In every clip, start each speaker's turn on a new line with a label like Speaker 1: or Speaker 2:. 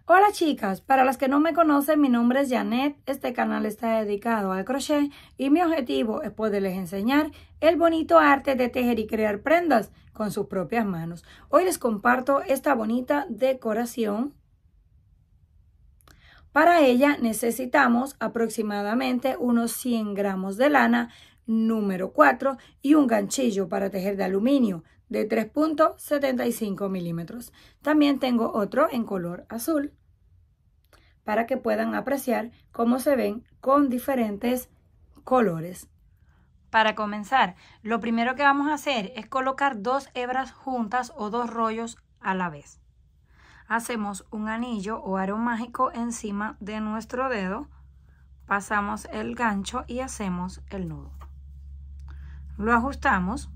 Speaker 1: Hola chicas, para las que no me conocen, mi nombre es Janet, este canal está dedicado al crochet y mi objetivo es poderles enseñar el bonito arte de tejer y crear prendas con sus propias manos. Hoy les comparto esta bonita decoración. Para ella necesitamos aproximadamente unos 100 gramos de lana número 4 y un ganchillo para tejer de aluminio de 3.75 milímetros. También tengo otro en color azul para que puedan apreciar cómo se ven con diferentes colores. Para comenzar, lo primero que vamos a hacer es colocar dos hebras juntas o dos rollos a la vez. Hacemos un anillo o aro mágico encima de nuestro dedo, pasamos el gancho y hacemos el nudo. Lo ajustamos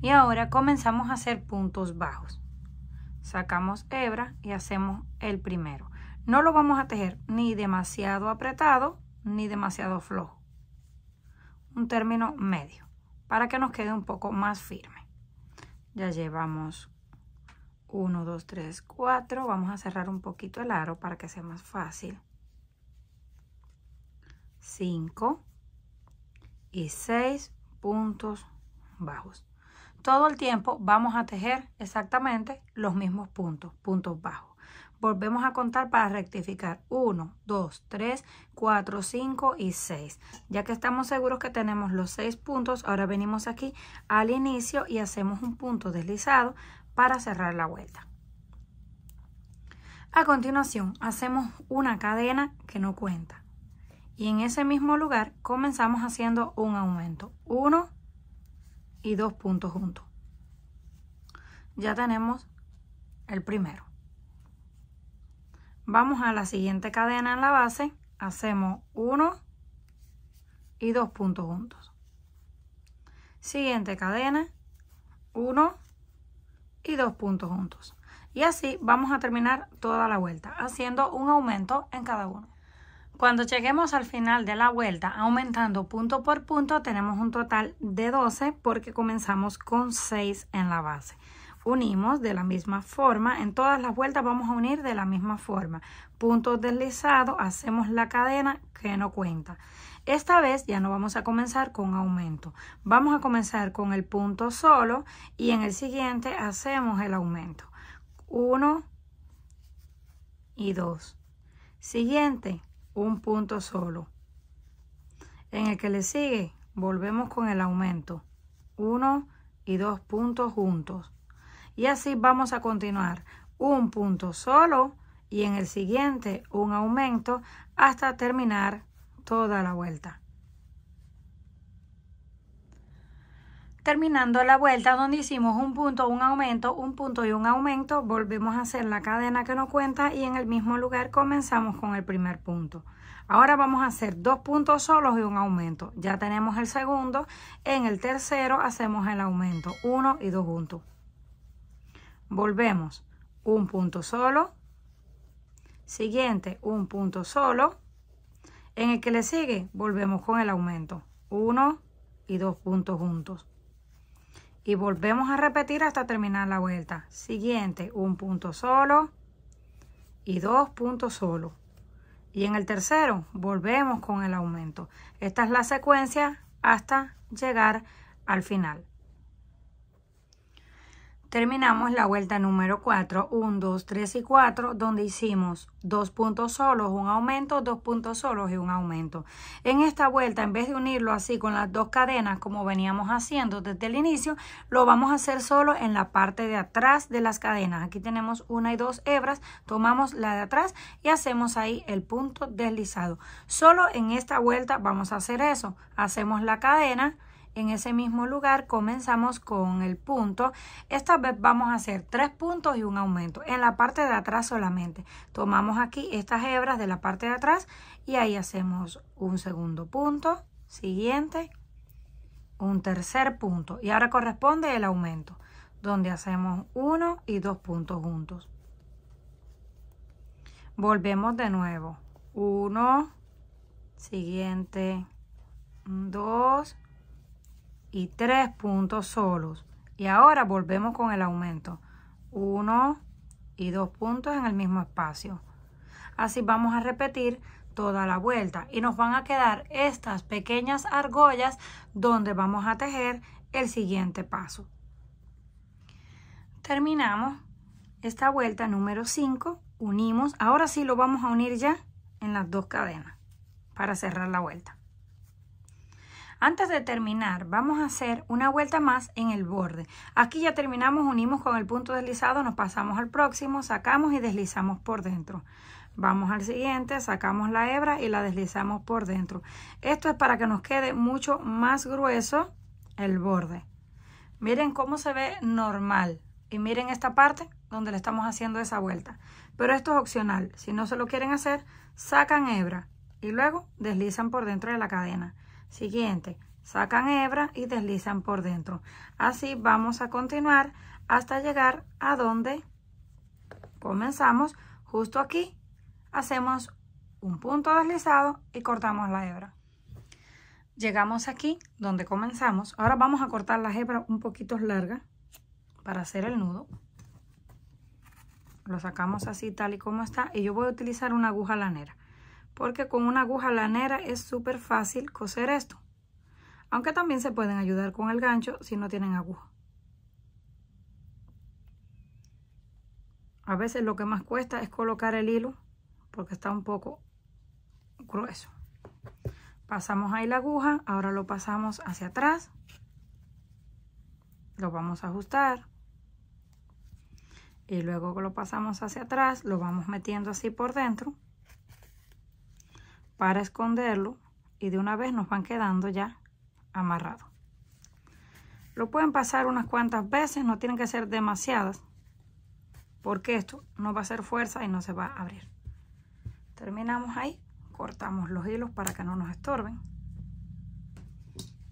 Speaker 1: y ahora comenzamos a hacer puntos bajos. Sacamos hebra y hacemos el primero. No lo vamos a tejer ni demasiado apretado ni demasiado flojo. Un término medio para que nos quede un poco más firme. Ya llevamos 1, 2, 3, 4. Vamos a cerrar un poquito el aro para que sea más fácil. 5 y 6 puntos bajos. Todo el tiempo vamos a tejer exactamente los mismos puntos bajos. Volvemos a contar para rectificar. 1, 2, 3, 4, 5 y 6. Ya que estamos seguros que tenemos los 6 puntos, ahora venimos aquí al inicio y hacemos un punto deslizado para cerrar la vuelta. A continuación, hacemos una cadena que no cuenta. Y en ese mismo lugar comenzamos haciendo un aumento. 1 y 2 puntos juntos. Ya tenemos el primero. Vamos a la siguiente cadena en la base, hacemos 1 y 2 puntos juntos. Siguiente cadena, 1 y 2 puntos juntos. Y así vamos a terminar toda la vuelta, haciendo un aumento en cada uno. Cuando lleguemos al final de la vuelta, aumentando punto por punto, tenemos un total de 12 porque comenzamos con 6 en la base. Unimos de la misma forma, en todas las vueltas vamos a unir de la misma forma. Puntos deslizados, hacemos la cadena que no cuenta. Esta vez ya no vamos a comenzar con aumento. Vamos a comenzar con el punto solo y en el siguiente hacemos el aumento. 1 y 2. Siguiente, un punto solo. En el que le sigue, volvemos con el aumento. 1 y 2 puntos juntos. Y así vamos a continuar. Un punto solo y en el siguiente un aumento hasta terminar toda la vuelta. Terminando la vuelta donde hicimos un punto, un aumento, un punto y un aumento, volvemos a hacer la cadena que no cuenta y en el mismo lugar comenzamos con el primer punto. Ahora vamos a hacer 2 puntos solos y un aumento. Ya tenemos el segundo. En el tercero hacemos el aumento. 1 y 2 juntos. Volvemos. Un punto solo. Siguiente, un punto solo. En el que le sigue, volvemos con el aumento. 1 y 2 puntos juntos. Y volvemos a repetir hasta terminar la vuelta. Siguiente, un punto solo y 2 puntos solo. Y en el tercero volvemos con el aumento. Esta es la secuencia hasta llegar al final. Terminamos la vuelta número 4, 1, 2, 3 y 4, donde hicimos 2 puntos solos, un aumento, 2 puntos solos y un aumento. En esta vuelta, en vez de unirlo así con las dos cadenas como veníamos haciendo desde el inicio, lo vamos a hacer solo en la parte de atrás de las cadenas. Aquí tenemos 1 y 2 hebras, tomamos la de atrás y hacemos ahí el punto deslizado. Solo en esta vuelta vamos a hacer eso. Hacemos la cadena. En ese mismo lugar comenzamos con el punto. Esta vez vamos a hacer 3 puntos y un aumento en la parte de atrás solamente. Tomamos aquí estas hebras de la parte de atrás y ahí hacemos un segundo punto, siguiente, un tercer punto y ahora corresponde el aumento donde hacemos 1 y 2 puntos juntos. Volvemos de nuevo. 1, siguiente, 2 y 3 puntos solos. Y ahora volvemos con el aumento. 1 y 2 puntos en el mismo espacio. Así vamos a repetir toda la vuelta y nos van a quedar estas pequeñas argollas donde vamos a tejer el siguiente paso. Terminamos esta vuelta número 5, unimos, ahora sí lo vamos a unir ya en las 2 cadenas para cerrar la vuelta. Antes de terminar, vamos a hacer una vuelta más en el borde. Aquí ya terminamos, unimos con el punto deslizado, nos pasamos al próximo, sacamos y deslizamos por dentro. Vamos al siguiente, sacamos la hebra y la deslizamos por dentro. Esto es para que nos quede mucho más grueso el borde. Miren cómo se ve normal. Y miren esta parte donde le estamos haciendo esa vuelta. Pero esto es opcional. Si no se lo quieren hacer, sacan hebra y luego deslizan por dentro de la cadena. Siguiente, sacan hebra y deslizan por dentro. Así vamos a continuar hasta llegar a donde comenzamos. Justo aquí hacemos un punto deslizado y cortamos la hebra. Llegamos aquí donde comenzamos. Ahora vamos a cortar las hebras un poquito largas para hacer el nudo. Lo sacamos así tal y como está y yo voy a utilizar una aguja lanera porque con una aguja lanera es súper fácil coser esto, aunque también se pueden ayudar con el gancho si no tienen aguja. A veces lo que más cuesta es colocar el hilo porque está un poco grueso. Pasamos ahí la aguja, ahora lo pasamos hacia atrás, lo vamos a ajustar y luego que lo pasamos hacia atrás lo vamos metiendo así por dentro para esconderlo y de una vez nos van quedando ya amarrados. Lo pueden pasar unas cuantas veces, no tienen que ser demasiadas porque esto no va a hacer fuerza y no se va a abrir. Terminamos ahí, cortamos los hilos para que no nos estorben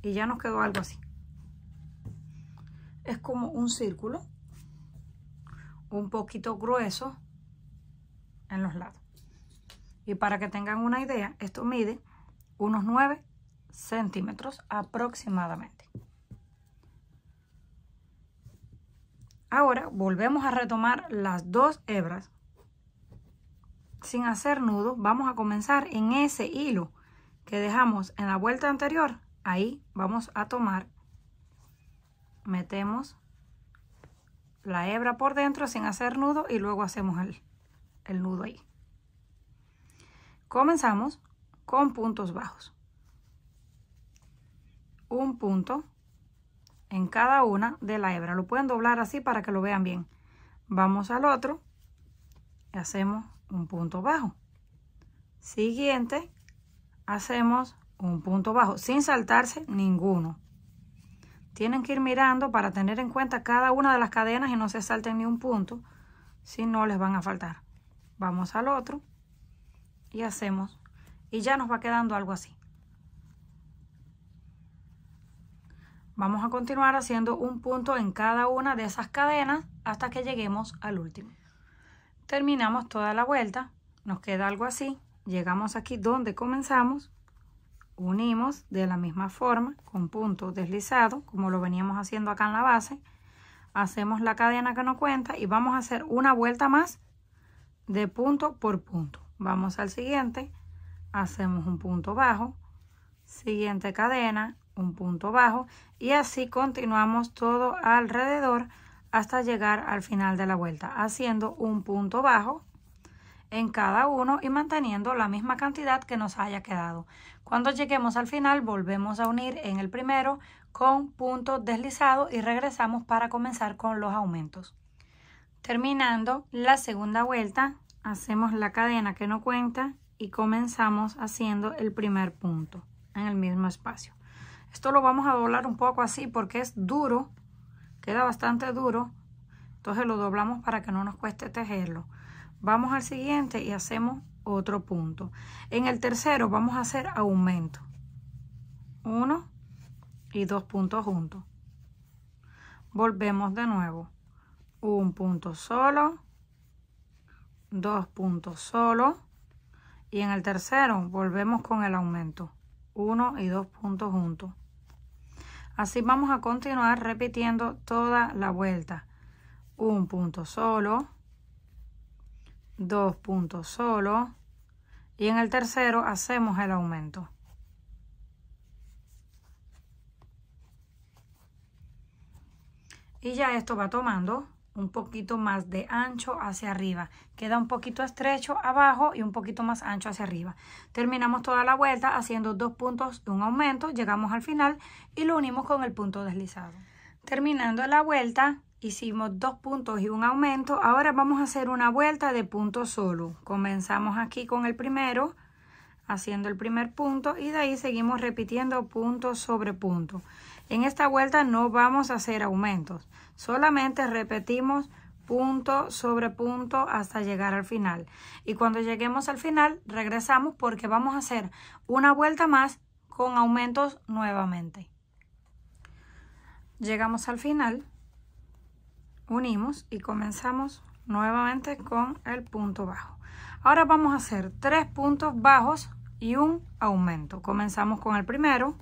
Speaker 1: y ya nos quedó algo así. Es como un círculo un poquito grueso en los lados. Y para que tengan una idea, esto mide unos 9 centímetros aproximadamente. Ahora volvemos a retomar las 2 hebras sin hacer nudo. Vamos a comenzar en ese hilo que dejamos en la vuelta anterior. Ahí vamos a tomar, metemos la hebra por dentro sin hacer nudo y luego hacemos el nudo ahí. Comenzamos con puntos bajos. Un punto en cada una de la hebra. Lo pueden doblar así para que lo vean bien. Vamos al otro y hacemos un punto bajo. Siguiente, hacemos un punto bajo sin saltarse ninguno. Tienen que ir mirando para tener en cuenta cada una de las cadenas y no se salten ni un punto, si no les van a faltar. Vamos al otro y hacemos, y ya nos va quedando algo así. Vamos a continuar haciendo un punto en cada una de esas cadenas hasta que lleguemos al último. Terminamos toda la vuelta, nos queda algo así. Llegamos aquí donde comenzamos, unimos de la misma forma con punto deslizado, como lo veníamos haciendo acá en la base. Hacemos la cadena que nos cuenta y vamos a hacer una vuelta más de punto por punto. Vamos al siguiente, hacemos un punto bajo, siguiente cadena, un punto bajo y así continuamos todo alrededor hasta llegar al final de la vuelta, haciendo un punto bajo en cada uno y manteniendo la misma cantidad que nos haya quedado. Cuando lleguemos al final volvemos a unir en el primero con punto deslizado y regresamos para comenzar con los aumentos. Terminando la segunda vuelta, hacemos la cadena que no cuenta y comenzamos haciendo el primer punto en el mismo espacio. Esto lo vamos a doblar un poco así porque es duro, queda bastante duro, entonces lo doblamos para que no nos cueste tejerlo. Vamos al siguiente y hacemos otro punto. En el tercero vamos a hacer aumento. 1 y 2 puntos juntos. Volvemos de nuevo. Un punto solo, 2 puntos solo y en el tercero volvemos con el aumento. 1 y 2 puntos juntos. Así vamos a continuar repitiendo toda la vuelta. Un punto solo, 2 puntos solo y en el tercero hacemos el aumento. Y ya esto va tomando un poquito más de ancho hacia arriba. Queda un poquito estrecho abajo y un poquito más ancho hacia arriba. Terminamos toda la vuelta haciendo 2 puntos y un aumento. Llegamos al final y lo unimos con el punto deslizado. Terminando la vuelta, hicimos 2 puntos y un aumento. Ahora vamos a hacer una vuelta de punto solo. Comenzamos aquí con el primero, haciendo el primer punto y de ahí seguimos repitiendo punto sobre punto. En esta vuelta no vamos a hacer aumentos, solamente repetimos punto sobre punto hasta llegar al final. Y cuando lleguemos al final regresamos porque vamos a hacer una vuelta más con aumentos nuevamente. Llegamos al final, unimos y comenzamos nuevamente con el punto bajo. Ahora vamos a hacer 3 puntos bajos y un aumento. Comenzamos con el primero.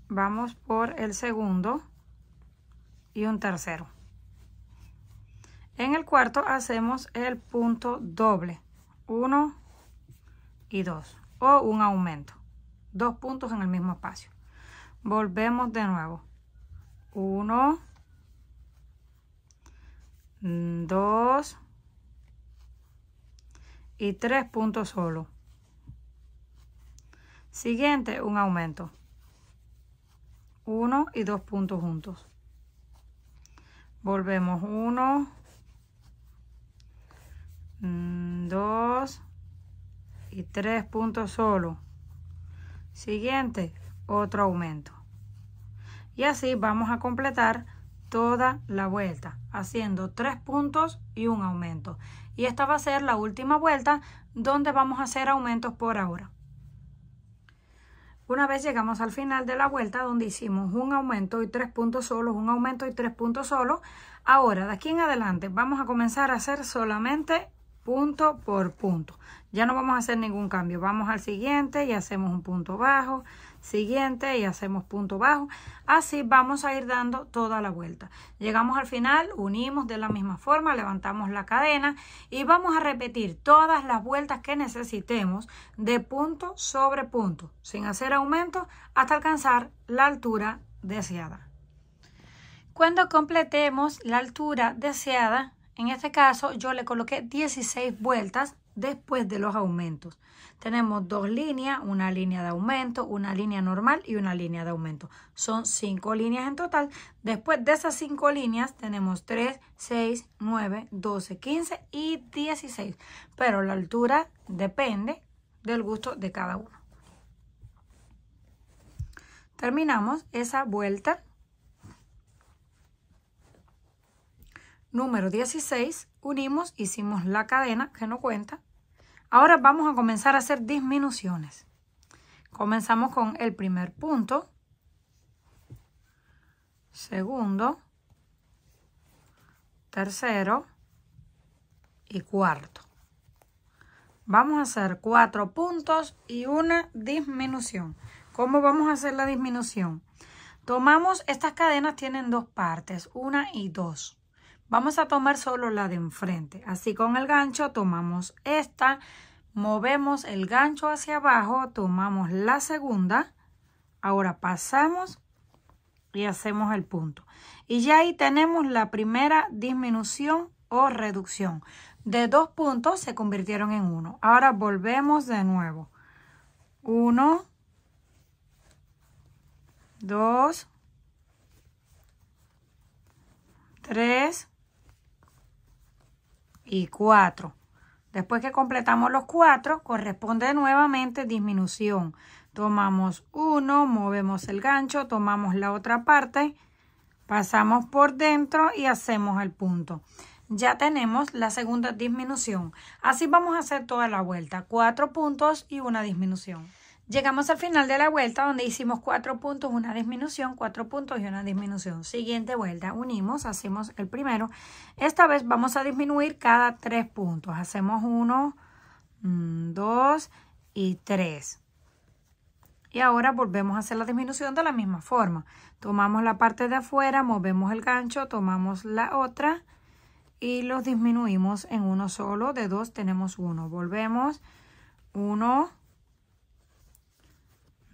Speaker 1: Vamos por el segundo y un tercero. En el cuarto hacemos el punto doble, 1 y 2, o un aumento, 2 puntos en el mismo espacio. Volvemos de nuevo, 1, 2 y 3 puntos solo. Siguiente, un aumento. 1 y 2 puntos juntos. Volvemos 1, 2 y 3 puntos solo. Siguiente, otro aumento. Y así vamos a completar toda la vuelta, haciendo 3 puntos y un aumento. Y esta va a ser la última vuelta donde vamos a hacer aumentos por ahora. Una vez llegamos al final de la vuelta donde hicimos un aumento y 3 puntos solos, un aumento y 3 puntos solos, ahora de aquí en adelante vamos a comenzar a hacer solamente punto por punto. Ya no vamos a hacer ningún cambio. Vamos al siguiente y hacemos un punto bajo, siguiente y hacemos punto bajo. Así vamos a ir dando toda la vuelta. Llegamos al final, unimos de la misma forma, levantamos la cadena y vamos a repetir todas las vueltas que necesitemos de punto sobre punto, sin hacer aumento hasta alcanzar la altura deseada. Cuando completemos la altura deseada, en este caso yo le coloqué 16 vueltas después de los aumentos. Tenemos 2 líneas, una línea de aumento, una línea normal y una línea de aumento. Son 5 líneas en total. Después de esas 5 líneas tenemos 3, 6, 9, 12, 15 y 16. Pero la altura depende del gusto de cada uno. Terminamos esa vuelta número 16, unimos, hicimos la cadena que no cuenta. Ahora vamos a comenzar a hacer disminuciones. Comenzamos con el primer punto, segundo, tercero y cuarto. Vamos a hacer 4 puntos y una disminución. ¿Cómo vamos a hacer la disminución? Tomamos, estas cadenas tienen 2 partes, 1 y 2. Vamos a tomar solo la de enfrente. Así con el gancho tomamos esta, movemos el gancho hacia abajo, tomamos la segunda. Ahora pasamos y hacemos el punto. Y ya ahí tenemos la primera disminución o reducción. De 2 puntos se convirtieron en 1. Ahora volvemos de nuevo. 1, 2, 3 y 4. Después que completamos los 4, corresponde nuevamente disminución. Tomamos 1, movemos el gancho, tomamos la otra parte, pasamos por dentro y hacemos el punto. Ya tenemos la segunda disminución. Así vamos a hacer toda la vuelta, 4 puntos y una disminución. Llegamos al final de la vuelta donde hicimos 4 puntos, una disminución, 4 puntos y una disminución. Siguiente vuelta, unimos, hacemos el primero. Esta vez vamos a disminuir cada 3 puntos. Hacemos 1, 2 y 3. Y ahora volvemos a hacer la disminución de la misma forma. Tomamos la parte de afuera, movemos el gancho, tomamos la otra y los disminuimos en uno solo. De 2 tenemos 1. Volvemos. 1,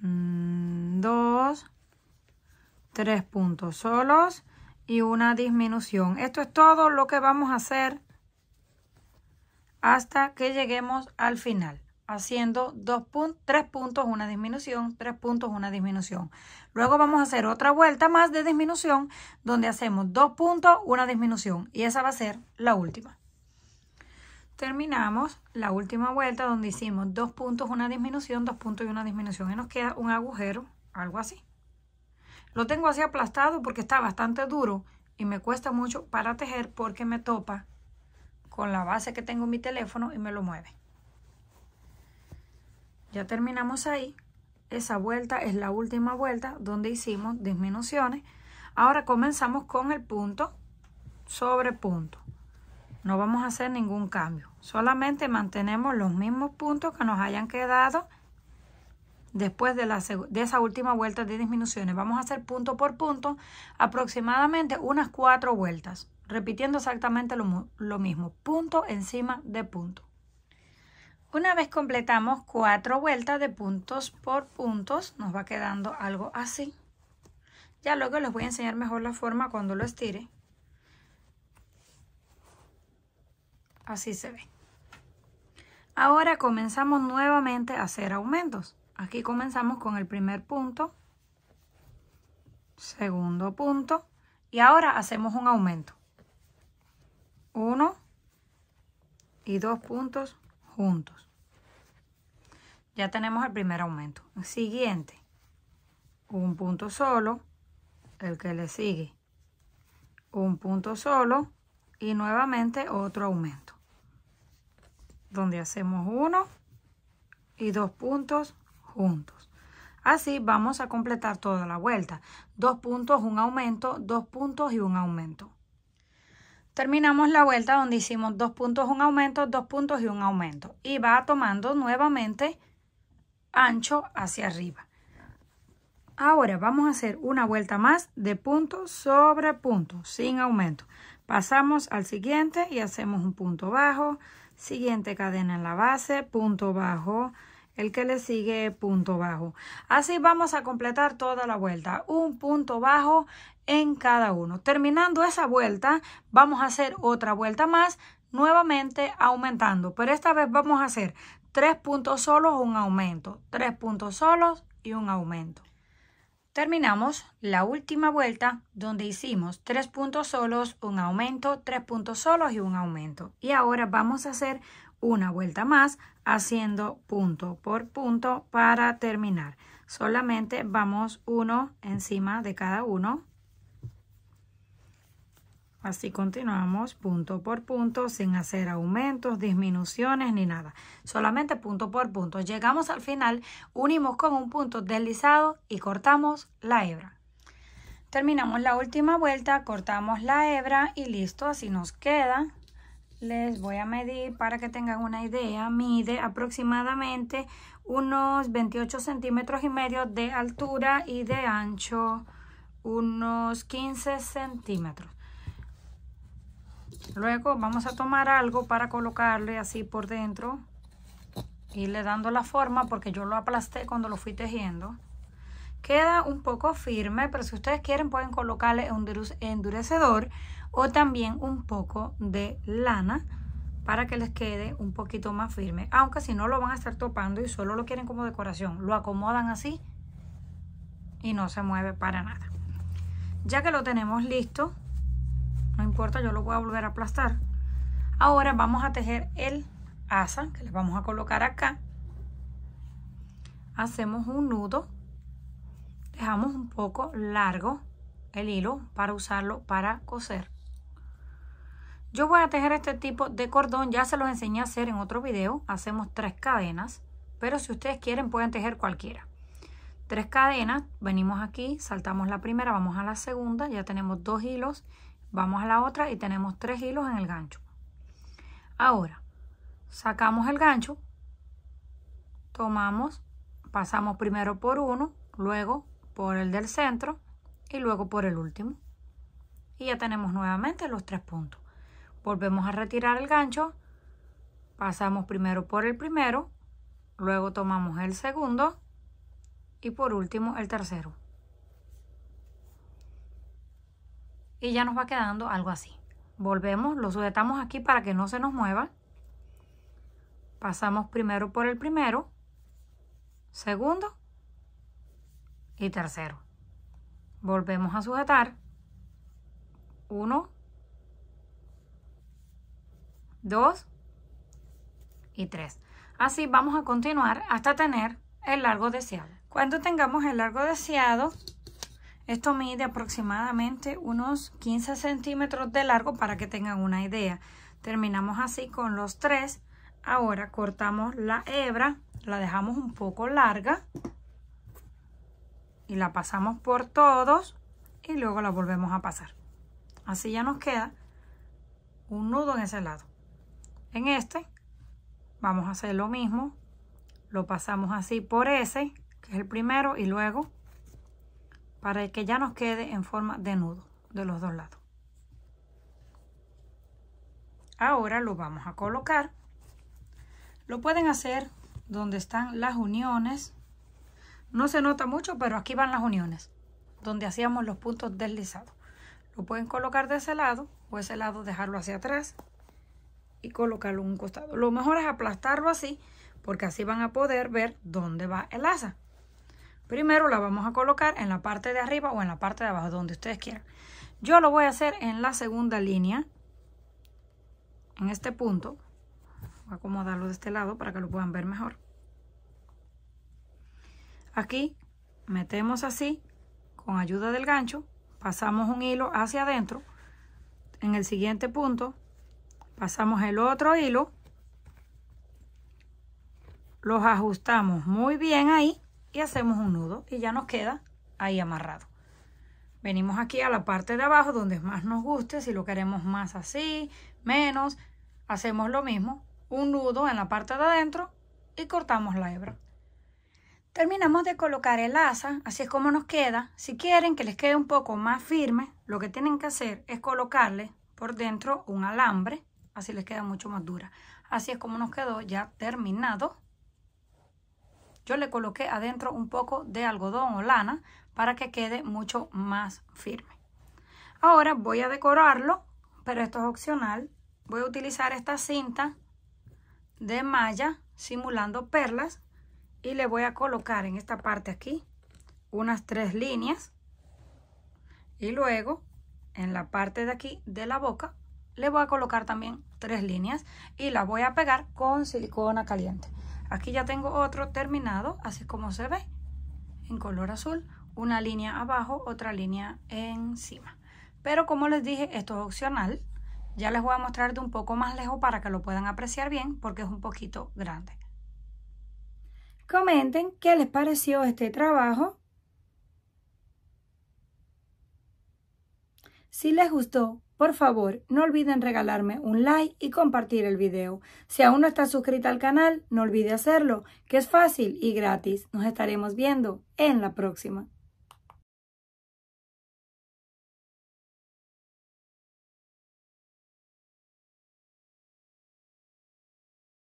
Speaker 1: 2, 3 puntos solos y una disminución. Esto es todo lo que vamos a hacer hasta que lleguemos al final, haciendo 3 puntos, una disminución, 3 puntos, una disminución. Luego vamos a hacer otra vuelta más de disminución donde hacemos 2 puntos, una disminución, y esa va a ser la última. Terminamos la última vuelta donde hicimos 2 puntos, una disminución, 2 puntos y una disminución, y nos queda un agujero, algo así. Lo tengo así aplastado porque está bastante duro y me cuesta mucho para tejer porque me topa con la base que tengo en mi teléfono y me lo mueve. Ya terminamos ahí. Esa vuelta es la última vuelta donde hicimos disminuciones. Ahora comenzamos con el punto sobre punto. No vamos a hacer ningún cambio. Solamente mantenemos los mismos puntos que nos hayan quedado después de esa última vuelta de disminuciones. Vamos a hacer punto por punto aproximadamente unas 4 vueltas, repitiendo exactamente lo mismo, punto encima de punto. Una vez completamos 4 vueltas de puntos por puntos, nos va quedando algo así. Ya luego les voy a enseñar mejor la forma cuando lo estire. Así se ve. Ahora comenzamos nuevamente a hacer aumentos. Aquí comenzamos con el primer punto, segundo punto, y ahora hacemos un aumento. 1 y 2 puntos juntos. Ya tenemos el primer aumento. El siguiente, un punto solo, el que le sigue, un punto solo y nuevamente otro aumento, donde hacemos 1 y 2 puntos juntos. Así vamos a completar toda la vuelta. 2 puntos, un aumento, 2 puntos y un aumento. Terminamos la vuelta donde hicimos 2 puntos, un aumento, 2 puntos y un aumento. Y va tomando nuevamente ancho hacia arriba. Ahora vamos a hacer una vuelta más de punto sobre punto, sin aumento. Pasamos al siguiente y hacemos un punto bajo, siguiente cadena en la base, punto bajo, el que le sigue punto bajo. Así vamos a completar toda la vuelta, un punto bajo en cada uno. Terminando esa vuelta, vamos a hacer otra vuelta más, nuevamente aumentando, pero esta vez vamos a hacer 3 puntos solos, un aumento, 3 puntos solos y un aumento. Terminamos la última vuelta donde hicimos 3 puntos solos, un aumento, 3 puntos solos y un aumento. Y ahora vamos a hacer una vuelta más haciendo punto por punto para terminar. Solamente vamos uno encima de cada uno. Así continuamos punto por punto sin hacer aumentos, disminuciones ni nada. Solamente punto por punto. Llegamos al final, unimos con un punto deslizado y cortamos la hebra. Terminamos la última vuelta, cortamos la hebra y listo, así nos queda. Les voy a medir para que tengan una idea. Mide aproximadamente unos 28 centímetros y medio de altura y de ancho unos 15 centímetros. Luego vamos a tomar algo para colocarle así por dentro, irle dando la forma porque yo lo aplasté cuando lo fui tejiendo. Queda un poco firme, pero si ustedes quieren pueden colocarle un endurecedor o también un poco de lana para que les quede un poquito más firme. Aunque si no lo van a estar topando y solo lo quieren como decoración, lo acomodan así y no se mueve para nada. Ya que lo tenemos listo, no importa, yo lo voy a volver a aplastar. Ahora vamos a tejer el asa que le vamos a colocar acá. Hacemos un nudo. Dejamos un poco largo el hilo para usarlo para coser. Yo voy a tejer este tipo de cordón, ya se los enseñé a hacer en otro video. Hacemos 3 cadenas, pero si ustedes quieren pueden tejer cualquiera. 3 cadenas, venimos aquí, saltamos la primera, vamos a la segunda, ya tenemos 2 hilos. Vamos a la otra y tenemos 3 hilos en el gancho. Ahora, sacamos el gancho, tomamos, pasamos primero por uno, luego por el del centro y luego por el último. Y ya tenemos nuevamente los 3 puntos. volvemos a retirar el gancho, pasamos primero por el primero, luego tomamos el segundo y por último el tercero. Y ya nos va quedando algo así. Volvemos, lo sujetamos aquí para que no se nos mueva. Pasamos primero por el primero, segundo y tercero. Volvemos a sujetar. 1, 2 y 3. Así vamos a continuar hasta tener el largo deseado. Cuando tengamos el largo deseado, esto mide aproximadamente unos 15 centímetros de largo para que tengan una idea. Terminamos así con los 3. Ahora cortamos la hebra, la dejamos un poco larga y la pasamos por todos y luego la volvemos a pasar. Así ya nos queda un nudo en ese lado. En este vamos a hacer lo mismo. Lo pasamos así por ese, que es el primero, y luego para que ya nos quede en forma de nudo de los dos lados. Ahora lo vamos a colocar. Lo pueden hacer donde están las uniones. No se nota mucho, pero aquí van las uniones, donde hacíamos los puntos deslizados. Lo pueden colocar de ese lado o ese lado dejarlo hacia atrás y colocarlo en un costado. Lo mejor es aplastarlo así, porque así van a poder ver dónde va el asa. Primero la vamos a colocar en la parte de arriba o en la parte de abajo, donde ustedes quieran. Yo lo voy a hacer en la segunda línea, en este punto. Voy a acomodarlo de este lado para que lo puedan ver mejor. Aquí metemos así, con ayuda del gancho, pasamos un hilo hacia adentro. En el siguiente punto pasamos el otro hilo, los ajustamos muy bien ahí y hacemos un nudo y ya nos queda ahí amarrado. Venimos aquí a la parte de abajo donde más nos guste, si lo queremos más así, menos, hacemos lo mismo, un nudo en la parte de adentro y cortamos la hebra. Terminamos de colocar el asa, así es como nos queda. Si quieren que les quede un poco más firme, lo que tienen que hacer es colocarle por dentro un alambre, así les queda mucho más dura. Así es como nos quedó ya terminado. Yo le coloqué adentro un poco de algodón o lana para que quede mucho más firme. Ahora voy a decorarlo, pero esto es opcional. Voy a utilizar esta cinta de malla simulando perlas y le voy a colocar en esta parte aquí unas 3 líneas y luego en la parte de aquí de la boca le voy a colocar también 3 líneas y la voy a pegar con silicona caliente. Aquí ya tengo otro terminado, así como se ve, en color azul, una línea abajo, otra línea encima. Pero como les dije, esto es opcional. Ya les voy a mostrar de un poco más lejos para que lo puedan apreciar bien, porque es un poquito grande. Comenten qué les pareció este trabajo. Si les gustó, por favor, no olviden regalarme un like y compartir el video. Si aún no estás suscrita al canal, no olvide hacerlo, que es fácil y gratis. Nos estaremos viendo en la próxima.